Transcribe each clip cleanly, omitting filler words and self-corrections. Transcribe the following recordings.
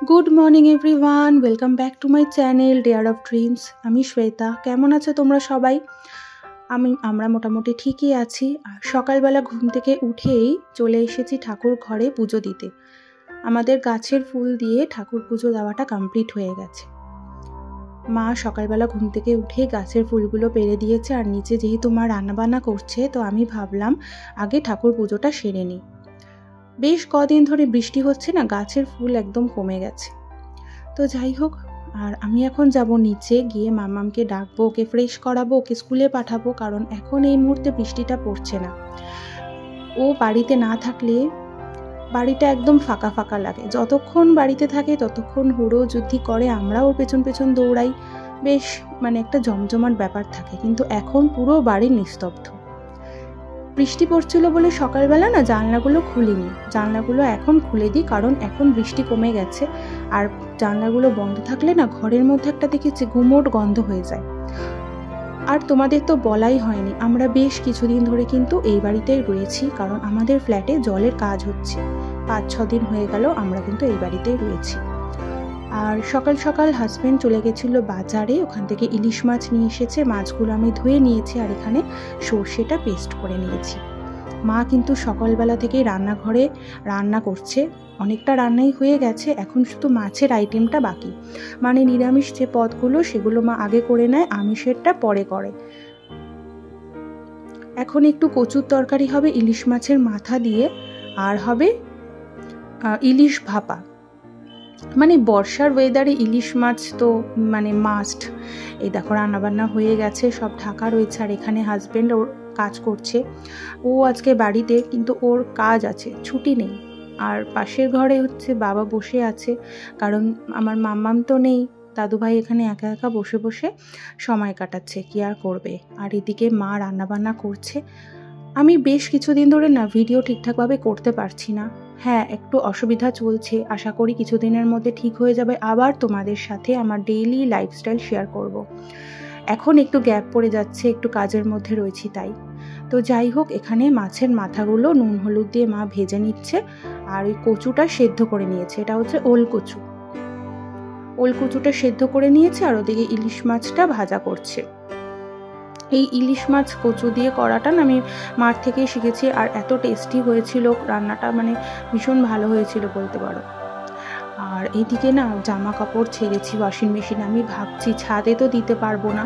Good morning everyone, welcome back to my channel dare of dreams. আমি শ্বেতা। কেমন আছো তোমরা সবাই? আমরা মোটামুটি ঠিকই আছি। আর সকালবেলা ঘুম থেকে উঠেই চলে এসেছি ঠাকুর ঘরে পুজো দিতে। আমাদের গাছের ফুল দিয়ে ঠাকুর পুজো দেওয়াটা কমপ্লিট হয়ে গেছে। মা সকালবেলা ঘুম থেকে উঠেই গাছের ফুলগুলো পেরে দিয়েছে, আর নিচে যেহেতু মা রান্নাবান্না করছে, তো আমি ভাবলাম আগে ঠাকুর পুজোটা সেরে নিই। বেশ কদিন ধরে বৃষ্টি হচ্ছে না, গাছের ফুল একদম কমে গেছে। তো যাই হোক, আর আমি এখন যাব নিচে গিয়ে মামামকে ডাকবো, ওকে ফ্রেশ করাবো, ওকে স্কুলে পাঠাবো, কারণ এখন এই মুহূর্তে বৃষ্টিটা পড়ছে না। ও বাড়িতে না থাকলে বাড়িটা একদম ফাঁকা ফাঁকা লাগে। যতক্ষণ বাড়িতে থাকে ততক্ষণ হুড়ো যুদ্ধি করে, আমরা ওর পেছন পেছন দৌড়াই, বেশ একটা জমজমাট ব্যাপার থাকে। কিন্তু এখন পুরো বাড়ি নিস্তব্ধ। বৃষ্টি পড়ছিল বলে সকালবেলা না জানলাগুলো খুলিনি। জানলাগুলো এখন খুলে দিই, কারণ এখন বৃষ্টি কমে গেছে। আর জানলাগুলো বন্ধ থাকলে না ঘরের মধ্যে একটা দেখেছি গুমোট গন্ধ হয়ে যায়। আর তোমাদের তো বলাই হয়নি, আমরা বেশ কিছুদিন ধরে কিন্তু এই বাড়িতেই রয়েছি, কারণ আমাদের ফ্ল্যাটে জলের কাজ হচ্ছে। 5-6 দিন হয়ে গেল আমরা কিন্তু এই বাড়িতেই রয়েছি। আর সকাল সকাল হাজব্যান্ড চলে গেছিল বাজারে, ওখান থেকে ইলিশ মাছ নিয়ে এসেছে। মাছগুলো আমি ধুয়ে নিয়েছি, আর এখানে সর্ষেটা পেস্ট করে নিয়েছি। মা কিন্তু সকালবেলা থেকেই রান্নাঘরে রান্না করছে, অনেকটা রান্নাই হয়ে গেছে, এখন শুধু মাছের আইটেমটা বাকি। নিরামিষ যে পদগুলো সেগুলো মা আগে করে নেয়, আমিষেরটা পরে করে। এখন একটু কচুর তরকারি হবে ইলিশ মাছের মাথা দিয়ে, আর হবে ইলিশ ভাপা। বর্ষার ওয়েদারে ইলিশ মাছ তো মাস্ট। এই দেখো রান্নাবান্না হয়ে গেছে, সব ঢাকা রয়েছে। আর এখানে হাজব্যান্ড ওর কাজ করছে। ও আজকে বাড়িতে, কিন্তু ওর কাজ আছে, ছুটি নেই। আর পাশের ঘরে বাবা বসে আছে, কারণ আমার মাম্মাম তো নেই। দাদুভাই এখানে একা একা বসে বসে সময় কাটাচ্ছে, কি আর করবে। আর এদিকে মা রান্নাবান্না করছে। আমি বেশ কিছুদিন ধরে না ভিডিও ঠিকঠাকভাবে করতে পারছি না। হ্যাঁ, একটু অসুবিধা চলছে, আশা করি কিছুদিনের মধ্যে ঠিক হয়ে যাবে। আবার তোমাদের সাথে আমার ডেইলি লাইফস্টাইল শেয়ার করব। এখন একটু গ্যাপ পড়ে যাচ্ছে, একটু কাজের মধ্যে রয়েছি তাই। তো যাই হোক, এখানে মাছের মাথাগুলো নুন হলুদ দিয়ে মা ভেজে নিচ্ছে, আর ওই কচুটা সেদ্ধ করে নিয়েছে। এটা হচ্ছে ওল কচু। ওল কচুটা সেদ্ধ করে নিয়েছে, আর ওদিকে ইলিশ মাছটা ভাজা করছে। এই ইলিশ মাছ কচু দিয়ে করাটা না আমি মার থেকেই শিখেছি, আর এত টেস্টি হয়েছিল রান্নাটা, ভীষণ ভালো হয়েছিল বলতে পারো। আর এইদিকে না জামা কাপড় ছেড়েছি ওয়াশিং মেশিনে। আমি ভাবছি ছাদে তো দিতে পারবো না,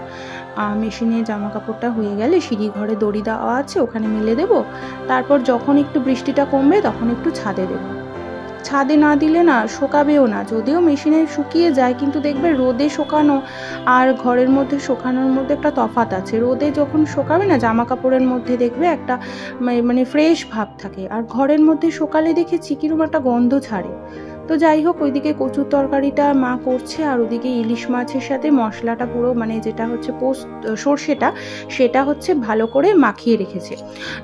মেশিনে জামা কাপড়টা হয়ে গেলে সিঁড়ি ঘরে দড়ি দেওয়া আছে, ওখানে মেলে দেবো। তারপর যখন একটু বৃষ্টিটা কমবে তখন একটু ছাদে দেবো। ছাদে না দিলে না শোকাবেও না, যদিও মেশিনে শুকিয়ে যায়, কিন্তু দেখবে রোদে শোকানো আর ঘরের মধ্যে শোকানোর মধ্যে একটা তফাৎ আছে। রোদে যখন শোকাবে না জামা কাপড়ের মধ্যে দেখবে একটা ফ্রেশ ভাব থাকে, আর ঘরের মধ্যে শোকালে দেখেছি কিরকম একটা গন্ধ ছাড়ে। তো যাই হোক, ওইদিকে কচুর তরকারিটা মা করছে, আর ওদিকে ইলিশ মাছের সাথে মশলাটা পুরো যেটা হচ্ছে সর্ষেটা, সেটা ভালো করে মাখিয়ে রেখেছে।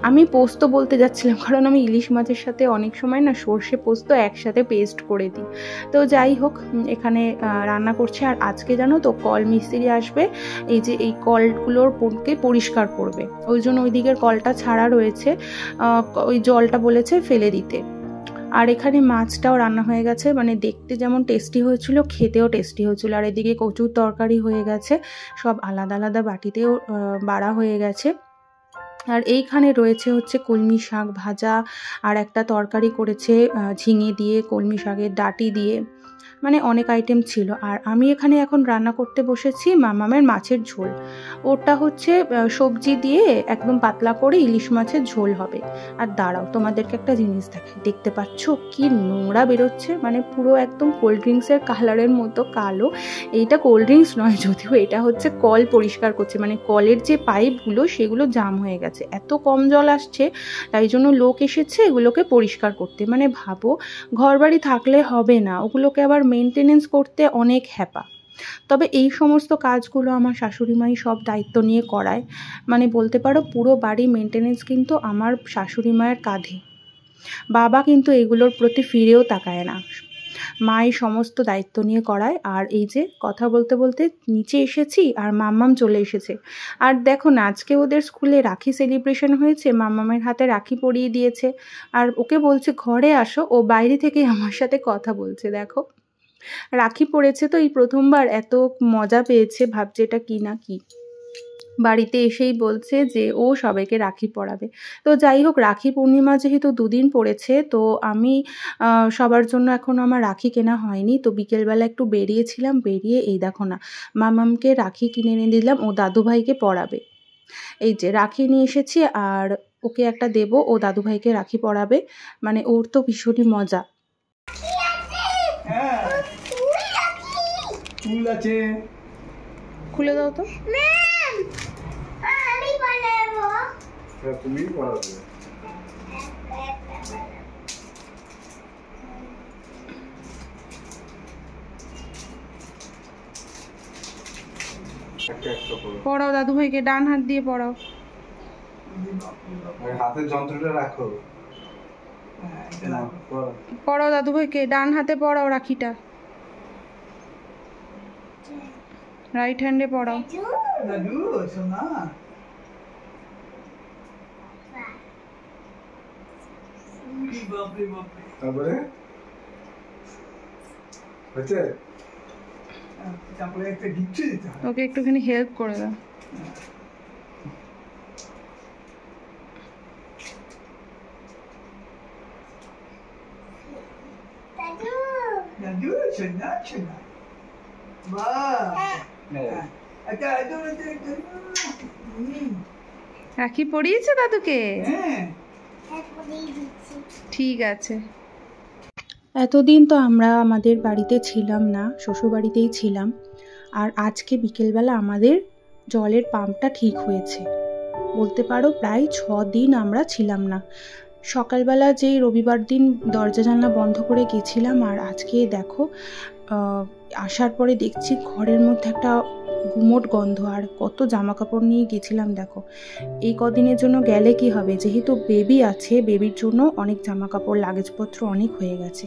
আমি পোস্ত বলতে যাচ্ছিলাম, কারণ আমি ইলিশ মাছের সাথে অনেক সময় না সর্ষে পোস্ত একসাথে পেস্ট করে দিই। তো যাই হোক, এখানে রান্না করছে। আর আজকে জানো তো কল মিস্ত্রি আসবে, এই কলগুলোর পরিষ্কার করবে। ওই জন্য ওই দিকের কলটা ছাড়া রয়েছে, ওই জলটা বলেছে ফেলে দিতে। আর এখানে মাছটাও রান্না হয়ে গেছে, দেখতে যেমন টেস্টি হয়েছিল, খেতেও টেস্টি হয়েছিল। আর এদিকে কচুর তরকারি হয়ে গেছে, সব আলাদা আলাদা বাটিতেও বাড়া হয়ে গেছে। আর এইখানে রয়েছে কলমি শাক ভাজা, আর একটা তরকারি করেছে ঝিঙে দিয়ে, কলমি শাকের ডাঁটি দিয়ে, অনেক আইটেম ছিল। আর আমি এখানে এখন রান্না করতে বসেছি মামামের মাছের ঝোল। ওটা সবজি দিয়ে একদম পাতলা করে ইলিশ মাছের ঝোল হবে। আর দাঁড়াও, তোমাদেরকে একটা জিনিস দেখাই। দেখতে পাচ্ছ কি নোংরা বেরোচ্ছে, পুরো একদম কোল্ড ড্রিঙ্কসের কালারের মতো কালো। এইটা কোল্ড ড্রিঙ্কস নয়, যদিও এটা কল পরিষ্কার করছে, কলের যে পাইপগুলো সেগুলো জাম হয়ে গেছে, এত কম জল আসছে, তাই জন্য লোক এসেছে এগুলোকে পরিষ্কার করতে। ভাবো, ঘর বাড়ি থাকলে হবে না, ওগুলোকে আবার মেনটেনেন্স করতে অনেক হ্যাপা। তবে এই সমস্ত কাজগুলো আমার শাশুড়ি মাই সব দায়িত্ব নিয়ে করায়। বলতে পারো পুরো বাড়ি মেনটেনেন্স কিন্তু আমার শাশুড়ি মায়ের কাঁধে। বাবা কিন্তু এগুলোর প্রতি ফিরেও তাকায় না, মাই সমস্ত দায়িত্ব নিয়ে করায়। আর এই যে কথা বলতে বলতে নিচে এসেছি, আর মাম্মাম চলে এসেছে। আর দেখো না, আজকে ওদের স্কুলে রাখি সেলিব্রেশন হয়েছে, মাম্মামের হাতে রাখি পরিয়ে দিয়েছে। আর ওকে বলছে ঘরে আসো, ও বাইরে থেকে আমার সাথে কথা বলছে। দেখো রাখি পড়েছে তো এই প্রথমবার, এত মজা পেয়েছে, ভাবছে এটা কি না কি। বাড়িতে এসেই বলছে যে ও সবাইকে রাখি পরাবে। তো যাই হোক, রাখি পূর্ণিমা যেহেতু দুদিন পড়েছে, তো আমি সবার জন্য এখনও আমার রাখি কেনা হয়নি। তো বিকেলবেলা একটু বেরিয়েছিলাম, বেরিয়ে এই দেখো না মামামকে রাখি কিনে এনে দিলাম, ও দাদুভাইকে পরাবে। এই যে রাখি নিয়ে এসেছি, আর ওকে একটা দেবো, ও দাদুভাইকে রাখি পরাবে, মানে ওর তো ভীষণই মজা। খুলে দাও তো। তুমি পড়াবে। পড়াও দাদুভাইকে, ডান হাত দিয়ে পড়াও। হাতের যন্ত্রটা রাখো। পড়াও দাদুভাইকে, ডান হাতে পড়াও রাখিটা, রাইট হ্যান্ডে পড়াও। দাদু সোনা তারপরে হচ্ছে তারপরে একটা গিফট দিতে হবে। ওকে একটুখানি হেল্প করে দাও। দাদু সোনা সোনা বাহ আচ্ছা রাখি পরিয়েছে দাদুকে? হ্যাঁ ঠিক আছে। এতদিন তো আমরা আমাদের বাড়িতে ছিলাম না, শ্বশুরবাড়িতেই ছিলাম, আর আজকে বিকেলবেলা আমাদের জলের পাম্পটা ঠিক হয়েছে। বলতে পারো প্রায় 6 দিন আমরা ছিলাম না। সকালবেলা যেই রবিবার দিন দরজা জানলা বন্ধ করে গেছিলাম, আর আজকে দেখো আসার পরে দেখছি ঘরের মধ্যে একটা গুমোট গন্ধ, আর কত জামা কাপড় নিয়ে গেছিলাম দেখো। এই কদিনের জন্য গেলে কি হবে, যেহেতু বেবি আছে, বেবির জন্য অনেক জামা কাপড় লাগেজপত্র অনেক হয়ে গেছে।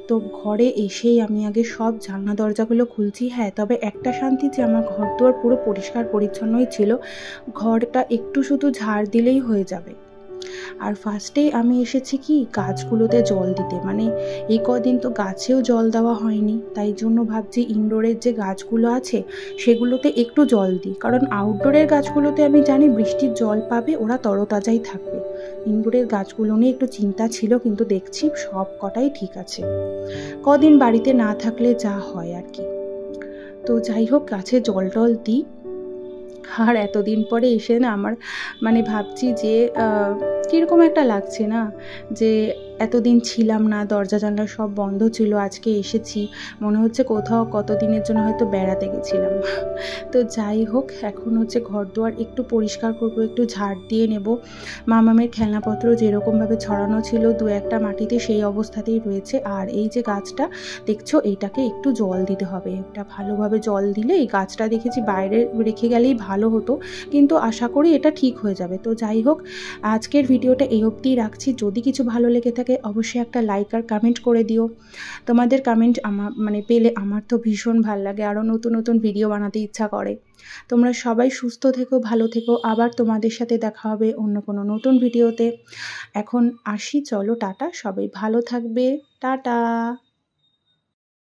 তো ঘরে এসেই আমি আগে সব জানলা দরজাগুলো খুলছি। হ্যাঁ, তবে একটা শান্তি যে আমার ঘর দুয়ার পুরো পরিষ্কার পরিচ্ছন্নই ছিল, ঘরটা একটু শুধু ঝাড় দিলেই হয়ে যাবে। আর ফার্স্টেই আমি এসেছি কি গাছগুলোতে জল দিতে, মানে এই কদিন তো গাছেও জল দেওয়া হয়নি, তাই জন্য ভাবছি ইনডোরের যে গাছগুলো আছে সেগুলোতে একটু জল দিই, কারণ আউটডোরের গাছগুলোতে আমি জানি বৃষ্টির জল পাবে, ওরা তরতাজাই থাকবে। ইনডোরের গাছগুলো নিয়ে একটু চিন্তা ছিল, কিন্তু দেখছি সব কটাই ঠিক আছে। কদিন বাড়িতে না থাকলে যা হয় আর কি। তো যাই হোক, গাছে জল টল দিই। আর এতদিন পরে এসে না আমার মানে ভাবছি যে কীরকম একটা লাগছে না, যে এতদিন ছিলাম না, দরজা জানলা সব বন্ধ ছিল, আজকে এসেছি, মনে হচ্ছে কোথাও কতদিনের জন্য হয়তো বেড়াতে গেছিলাম। তো যাই হোক, এখন হচ্ছে ঘর দুয়ার একটু পরিষ্কার করব, একটু ঝাড় দিয়ে নেব। মামামের খেলনাপত্র যেরকমভাবে ছড়ানো ছিল 2-1টা মাটিতে সেই অবস্থাতেই রয়েছে। আর এই যে গাছটা দেখছো, এইটাকে একটু জল দিতে হবে, এটা ভালোভাবে জল দিলে, এই গাছটা দেখেছি বাইরে রেখে গেলেই ভালো হতো, কিন্তু আশা করি এটা ঠিক হয়ে যাবে। তো যাই হোক, আজকের ভিডিওটা এই অবধিই রাখছি। যদি কিছু ভালো লেগে থাকে অবশ্যই একটা লাইক আর কমেন্ট করে দিও। তোমাদের কমেন্ট আমার মানে পেলে আমার তো ভীষণ ভালো লাগে, আরও নতুন নতুন ভিডিও বানাতে ইচ্ছা করে। তোমরা সবাই সুস্থ থেকো, ভালো থেকো। আবার তোমাদের সাথে দেখা হবে অন্য কোনো নতুন ভিডিওতে। এখন আসি, চলো টাটা, সবাই ভালো থাকবে, টাটা।